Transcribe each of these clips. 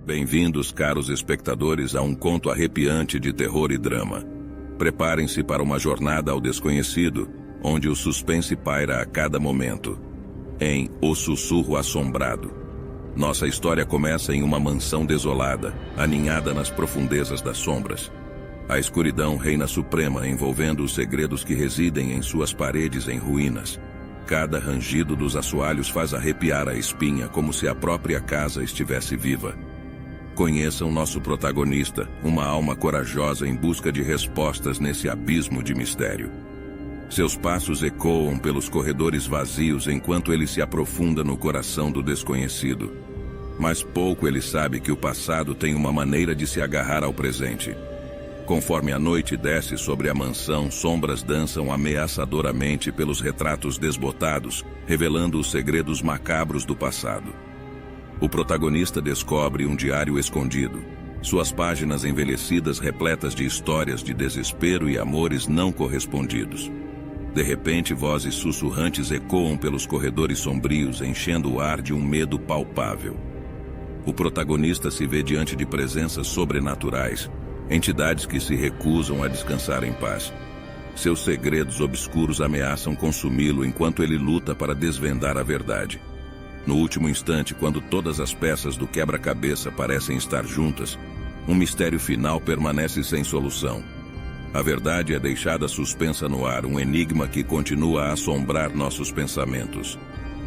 Bem-vindos, caros espectadores, a um conto arrepiante de terror e drama. Preparem-se para uma jornada ao desconhecido, onde o suspense paira a cada momento. Em O Sussurro Assombrado. Nossa história começa em uma mansão desolada, aninhada nas profundezas das sombras. A escuridão reina suprema, envolvendo os segredos que residem em suas paredes em ruínas. Cada rangido dos assoalhos faz arrepiar a espinha, como se a própria casa estivesse viva. Conheçam nosso protagonista, uma alma corajosa em busca de respostas nesse abismo de mistério. Seus passos ecoam pelos corredores vazios enquanto ele se aprofunda no coração do desconhecido. Mas pouco ele sabe que o passado tem uma maneira de se agarrar ao presente. Conforme a noite desce sobre a mansão, sombras dançam ameaçadoramente pelos retratos desbotados, revelando os segredos macabros do passado. O protagonista descobre um diário escondido, suas páginas envelhecidas repletas de histórias de desespero e amores não correspondidos. De repente, vozes sussurrantes ecoam pelos corredores sombrios, enchendo o ar de um medo palpável. O protagonista se vê diante de presenças sobrenaturais, entidades que se recusam a descansar em paz. Seus segredos obscuros ameaçam consumi-lo enquanto ele luta para desvendar a verdade. No último instante, quando todas as peças do quebra-cabeça parecem estar juntas, um mistério final permanece sem solução. A verdade é deixada suspensa no ar, um enigma que continua a assombrar nossos pensamentos.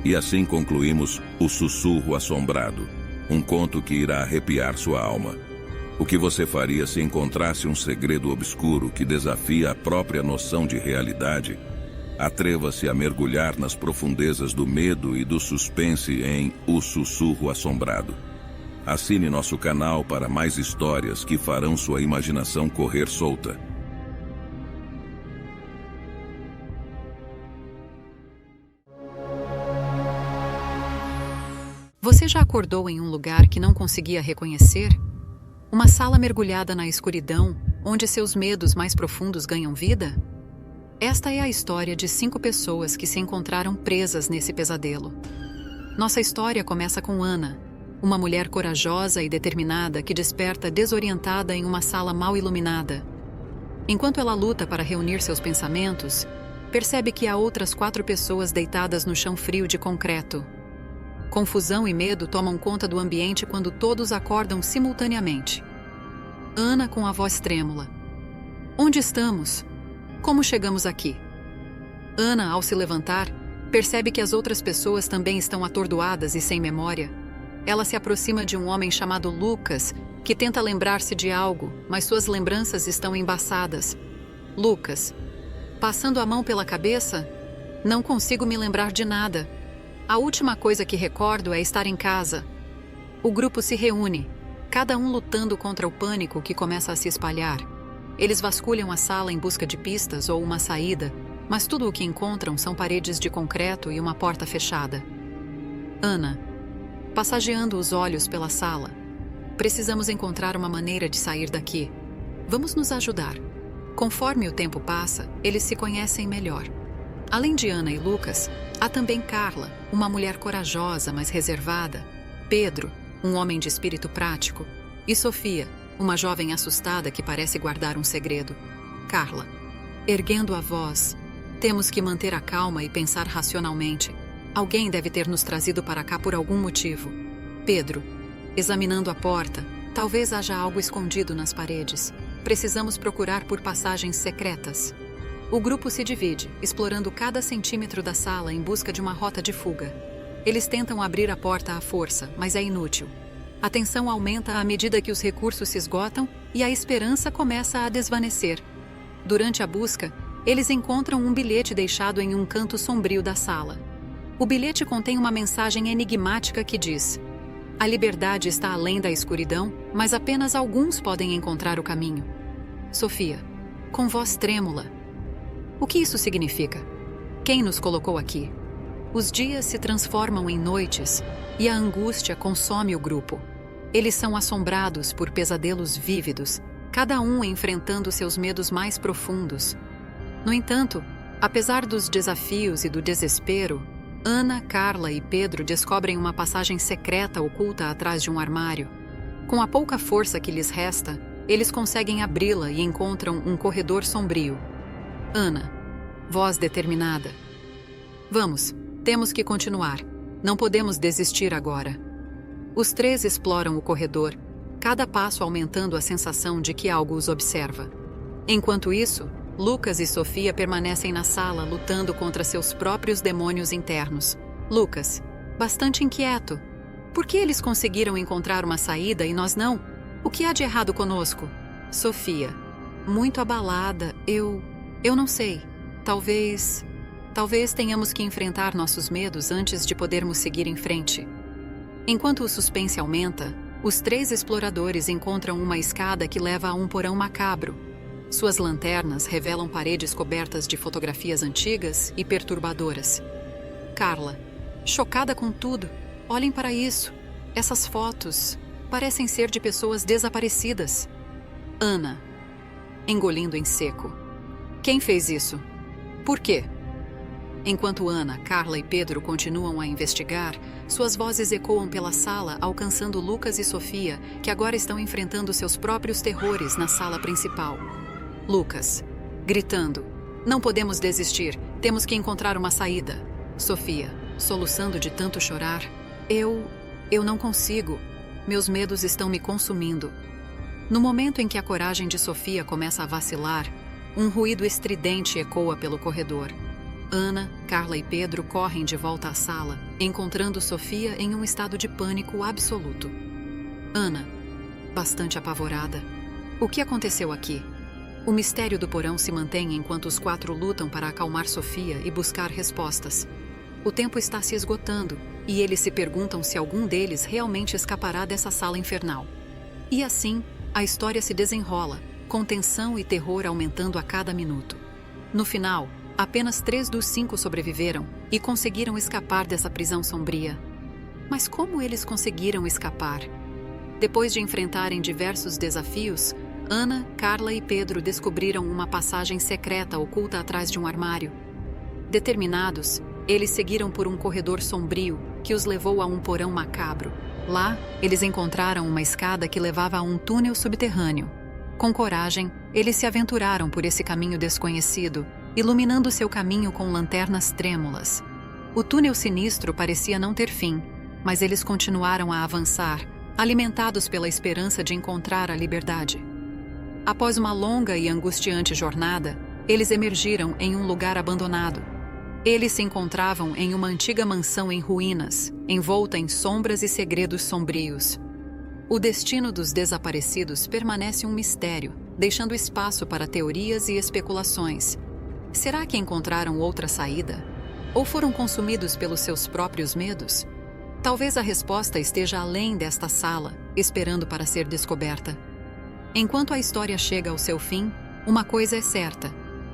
E assim concluímos O Sussurro Assombrado, um conto que irá arrepiar sua alma. O que você faria se encontrasse um segredo obscuro que desafia a própria noção de realidade? Atreva-se a mergulhar nas profundezas do medo e do suspense em O Sussurro Assombrado. Assine nosso canal para mais histórias que farão sua imaginação correr solta. Você já acordou em um lugar que não conseguia reconhecer? Uma sala mergulhada na escuridão, onde seus medos mais profundos ganham vida? Esta é a história de 5 pessoas que se encontraram presas nesse pesadelo. Nossa história começa com Ana, uma mulher corajosa e determinada que desperta desorientada em uma sala mal iluminada. Enquanto ela luta para reunir seus pensamentos, percebe que há outras 4 pessoas deitadas no chão frio de concreto. Confusão e medo tomam conta do ambiente quando todos acordam simultaneamente. Ana com a voz trêmula. Onde estamos? Como chegamos aqui? Ana, ao se levantar, percebe que as outras pessoas também estão atordoadas e sem memória. Ela se aproxima de um homem chamado Lucas, que tenta lembrar-se de algo, mas suas lembranças estão embaçadas. Lucas. Passando a mão pela cabeça? Não consigo me lembrar de nada. A última coisa que recordo é estar em casa. O grupo se reúne, cada um lutando contra o pânico que começa a se espalhar. Eles vasculham a sala em busca de pistas ou uma saída, mas tudo o que encontram são paredes de concreto e uma porta fechada. Ana, passageando os olhos pela sala. Precisamos encontrar uma maneira de sair daqui. Vamos nos ajudar. Conforme o tempo passa, eles se conhecem melhor. Além de Ana e Lucas, há também Carla, uma mulher corajosa, mas reservada, Pedro, um homem de espírito prático, e Sofia, uma jovem assustada que parece guardar um segredo. Carla, erguendo a voz, temos que manter a calma e pensar racionalmente. Alguém deve ter nos trazido para cá por algum motivo. Pedro, examinando a porta, talvez haja algo escondido nas paredes. Precisamos procurar por passagens secretas. O grupo se divide, explorando cada centímetro da sala em busca de uma rota de fuga. Eles tentam abrir a porta à força, mas é inútil. A tensão aumenta à medida que os recursos se esgotam e a esperança começa a desvanecer. Durante a busca, eles encontram um bilhete deixado em um canto sombrio da sala. O bilhete contém uma mensagem enigmática que diz: a liberdade está além da escuridão, mas apenas alguns podem encontrar o caminho. Sofia, com voz trêmula: o que isso significa? Quem nos colocou aqui? Os dias se transformam em noites e a angústia consome o grupo. Eles são assombrados por pesadelos vívidos, cada um enfrentando seus medos mais profundos. No entanto, apesar dos desafios e do desespero, Ana, Carla e Pedro descobrem uma passagem secreta oculta atrás de um armário. Com a pouca força que lhes resta, eles conseguem abri-la e encontram um corredor sombrio. Ana, voz determinada. Vamos, temos que continuar. Não podemos desistir agora. Os três exploram o corredor, cada passo aumentando a sensação de que algo os observa. Enquanto isso, Lucas e Sofia permanecem na sala lutando contra seus próprios demônios internos. Lucas, bastante inquieto. Por que eles conseguiram encontrar uma saída e nós não? O que há de errado conosco? Sofia, muito abalada. Eu não sei. Talvez tenhamos que enfrentar nossos medos antes de podermos seguir em frente. Enquanto o suspense aumenta, os três exploradores encontram uma escada que leva a um porão macabro. Suas lanternas revelam paredes cobertas de fotografias antigas e perturbadoras. Carla, chocada com tudo, olhem para isso. Essas fotos parecem ser de pessoas desaparecidas. Ana, engolindo em seco. Quem fez isso? Por quê? Enquanto Ana, Carla e Pedro continuam a investigar, suas vozes ecoam pela sala, alcançando Lucas e Sofia, que agora estão enfrentando seus próprios terrores na sala principal. Lucas, gritando: não podemos desistir, temos que encontrar uma saída. Sofia, soluçando de tanto chorar: eu não consigo, meus medos estão me consumindo. No momento em que a coragem de Sofia começa a vacilar, um ruído estridente ecoa pelo corredor. Ana, Carla e Pedro correm de volta à sala, encontrando Sofia em um estado de pânico absoluto. Ana, bastante apavorada: o que aconteceu aqui? O mistério do porão se mantém enquanto os quatro lutam para acalmar Sofia e buscar respostas. O tempo está se esgotando e eles se perguntam se algum deles realmente escapará dessa sala infernal. E assim, a história se desenrola, com tensão e terror aumentando a cada minuto. No final, apenas 3 dos 5 sobreviveram e conseguiram escapar dessa prisão sombria. Mas como eles conseguiram escapar? Depois de enfrentarem diversos desafios, Ana, Carla e Pedro descobriram uma passagem secreta oculta atrás de um armário. Determinados, eles seguiram por um corredor sombrio que os levou a um porão macabro. Lá, eles encontraram uma escada que levava a um túnel subterrâneo. Com coragem, eles se aventuraram por esse caminho desconhecido, iluminando seu caminho com lanternas trêmulas. O túnel sinistro parecia não ter fim, mas eles continuaram a avançar, alimentados pela esperança de encontrar a liberdade. Após uma longa e angustiante jornada, eles emergiram em um lugar abandonado. Eles se encontravam em uma antiga mansão em ruínas, envolta em sombras e segredos sombrios. O destino dos desaparecidos permanece um mistério, deixando espaço para teorias e especulações. Será que encontraram outra saída? Ou foram consumidos pelos seus próprios medos? Talvez a resposta esteja além desta sala, esperando para ser descoberta. Enquanto a história chega ao seu fim, uma coisa é certa: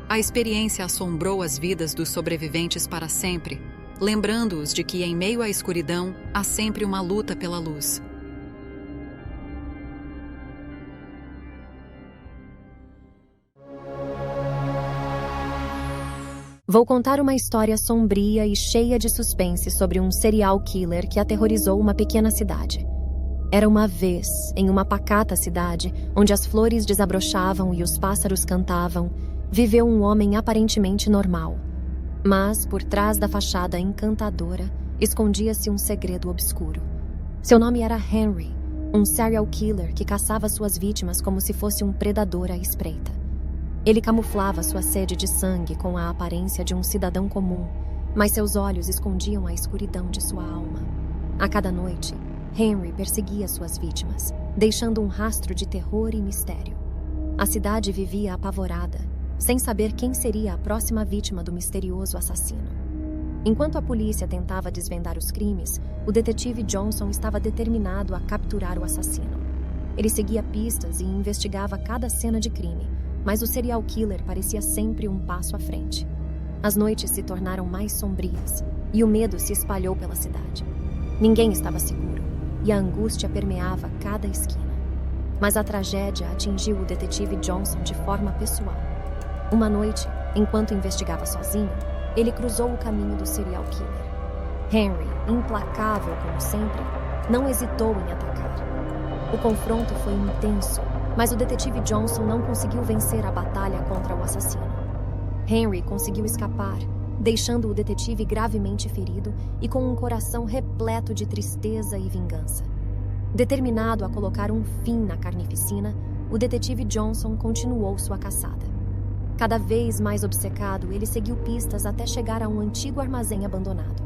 a experiência assombrou as vidas dos sobreviventes para sempre, lembrando-os de que em meio à escuridão há sempre uma luta pela luz. Vou contar uma história sombria e cheia de suspense sobre um serial killer que aterrorizou uma pequena cidade. Era uma vez, em uma pacata cidade, onde as flores desabrochavam e os pássaros cantavam, viveu um homem aparentemente normal. Mas, por trás da fachada encantadora, escondia-se um segredo obscuro. Seu nome era Henry, um serial killer que caçava suas vítimas como se fosse um predador à espreita. Ele camuflava sua sede de sangue com a aparência de um cidadão comum, mas seus olhos escondiam a escuridão de sua alma. A cada noite, Henry perseguia suas vítimas, deixando um rastro de terror e mistério. A cidade vivia apavorada, sem saber quem seria a próxima vítima do misterioso assassino. Enquanto a polícia tentava desvendar os crimes, o detetive Johnson estava determinado a capturar o assassino. Ele seguia pistas e investigava cada cena de crime, mas o serial killer parecia sempre um passo à frente. As noites se tornaram mais sombrias e o medo se espalhou pela cidade. Ninguém estava seguro e a angústia permeava cada esquina. Mas a tragédia atingiu o detetive Johnson de forma pessoal. Uma noite, enquanto investigava sozinho, ele cruzou o caminho do serial killer. Henry, implacável como sempre, não hesitou em atacar. O confronto foi intenso, mas o detetive Johnson não conseguiu vencer a batalha contra o assassino. Henry conseguiu escapar, deixando o detetive gravemente ferido e com um coração repleto de tristeza e vingança. Determinado a colocar um fim na carnificina, o detetive Johnson continuou sua caçada. Cada vez mais obcecado, ele seguiu pistas até chegar a um antigo armazém abandonado.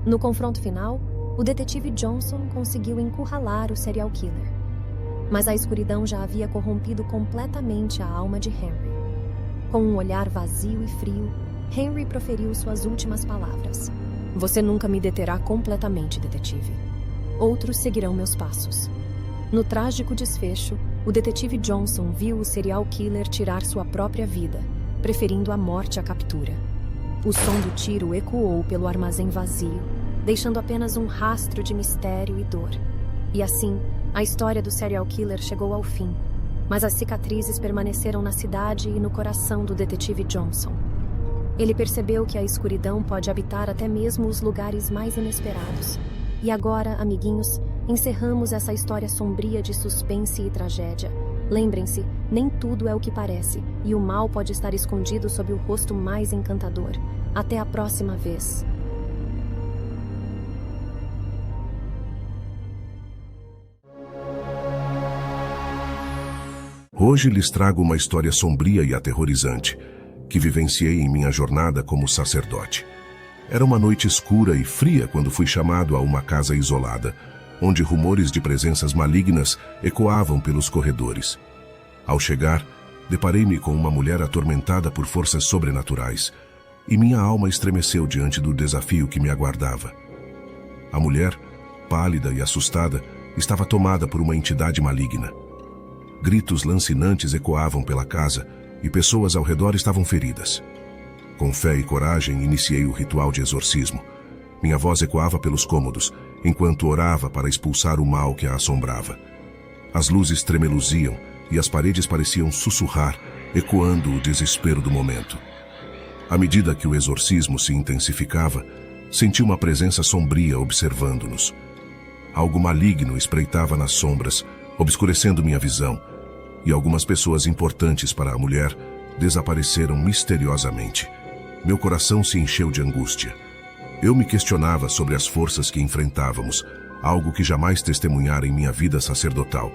No confronto final, o detetive Johnson conseguiu encurralar o serial killer. Mas a escuridão já havia corrompido completamente a alma de Henry. Com um olhar vazio e frio, Henry proferiu suas últimas palavras. Você nunca me deterá completamente, detetive. Outros seguirão meus passos. No trágico desfecho, o detetive Johnson viu o serial killer tirar sua própria vida, preferindo a morte à captura. O som do tiro ecoou pelo armazém vazio, deixando apenas um rastro de mistério e dor. E assim, a história do serial killer chegou ao fim, mas as cicatrizes permaneceram na cidade e no coração do detetive Johnson. Ele percebeu que a escuridão pode habitar até mesmo os lugares mais inesperados. E agora, amiguinhos, encerramos essa história sombria de suspense e tragédia. Lembrem-se, nem tudo é o que parece, e o mal pode estar escondido sob o rosto mais encantador. Até a próxima vez. Hoje lhes trago uma história sombria e aterrorizante, que vivenciei em minha jornada como sacerdote. Era uma noite escura e fria quando fui chamado a uma casa isolada, onde rumores de presenças malignas ecoavam pelos corredores. Ao chegar, deparei-me com uma mulher atormentada por forças sobrenaturais, e minha alma estremeceu diante do desafio que me aguardava. A mulher, pálida e assustada, estava tomada por uma entidade maligna. Gritos lancinantes ecoavam pela casa e pessoas ao redor estavam feridas. Com fé e coragem, iniciei o ritual de exorcismo. Minha voz ecoava pelos cômodos, enquanto orava para expulsar o mal que a assombrava. As luzes tremeluziam e as paredes pareciam sussurrar, ecoando o desespero do momento. À medida que o exorcismo se intensificava, senti uma presença sombria observando-nos. Algo maligno espreitava nas sombras, obscurecendo minha visão, e algumas pessoas importantes para a mulher desapareceram misteriosamente. Meu coração se encheu de angústia. Eu me questionava sobre as forças que enfrentávamos, algo que jamais testemunhara em minha vida sacerdotal.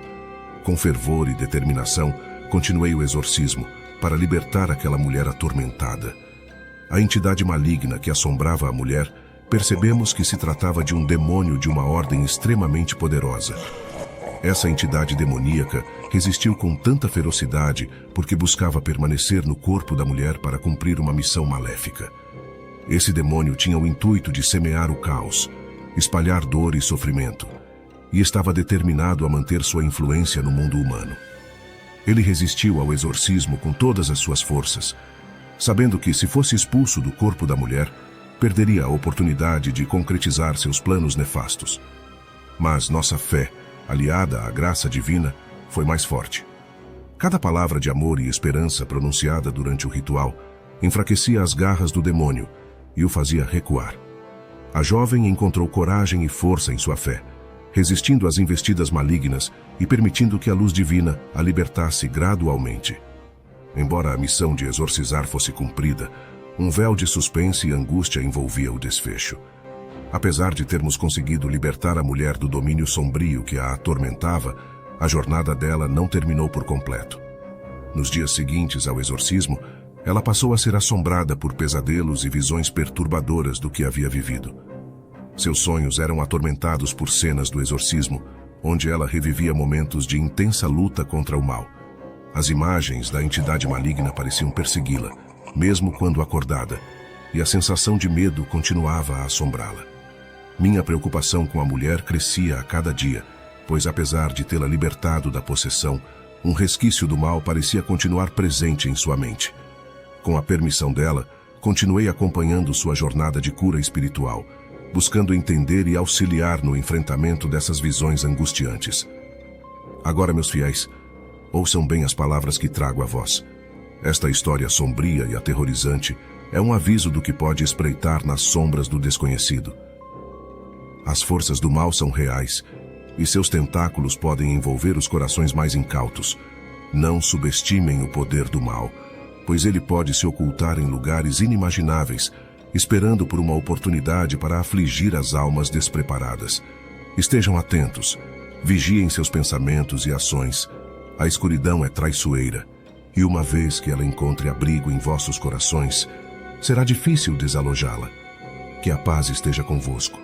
Com fervor e determinação, continuei o exorcismo para libertar aquela mulher atormentada. A entidade maligna que assombrava a mulher, percebemos que se tratava de um demônio de uma ordem extremamente poderosa. Essa entidade demoníaca resistiu com tanta ferocidade porque buscava permanecer no corpo da mulher para cumprir uma missão maléfica. Esse demônio tinha o intuito de semear o caos, espalhar dor e sofrimento, e estava determinado a manter sua influência no mundo humano. Ele resistiu ao exorcismo com todas as suas forças, sabendo que, se fosse expulso do corpo da mulher, perderia a oportunidade de concretizar seus planos nefastos. Mas nossa fé, aliada à graça divina, foi mais forte. Cada palavra de amor e esperança pronunciada durante o ritual enfraquecia as garras do demônio e o fazia recuar. A jovem encontrou coragem e força em sua fé, resistindo às investidas malignas e permitindo que a luz divina a libertasse gradualmente. Embora a missão de exorcizar fosse cumprida, um véu de suspense e angústia envolvia o desfecho. Apesar de termos conseguido libertar a mulher do domínio sombrio que a atormentava, a jornada dela não terminou por completo. Nos dias seguintes ao exorcismo, ela passou a ser assombrada por pesadelos e visões perturbadoras do que havia vivido. Seus sonhos eram atormentados por cenas do exorcismo, onde ela revivia momentos de intensa luta contra o mal. As imagens da entidade maligna pareciam persegui-la, mesmo quando acordada, e a sensação de medo continuava a assombrá-la. Minha preocupação com a mulher crescia a cada dia, pois apesar de tê-la libertado da possessão, um resquício do mal parecia continuar presente em sua mente. Com a permissão dela, continuei acompanhando sua jornada de cura espiritual, buscando entender e auxiliar no enfrentamento dessas visões angustiantes. Agora, meus fiéis, ouçam bem as palavras que trago a vós. Esta história sombria e aterrorizante é um aviso do que pode espreitar nas sombras do desconhecido. As forças do mal são reais, e seus tentáculos podem envolver os corações mais incautos. Não subestimem o poder do mal, pois ele pode se ocultar em lugares inimagináveis, esperando por uma oportunidade para afligir as almas despreparadas. Estejam atentos, vigiem seus pensamentos e ações. A escuridão é traiçoeira, e uma vez que ela encontre abrigo em vossos corações, será difícil desalojá-la. Que a paz esteja convosco.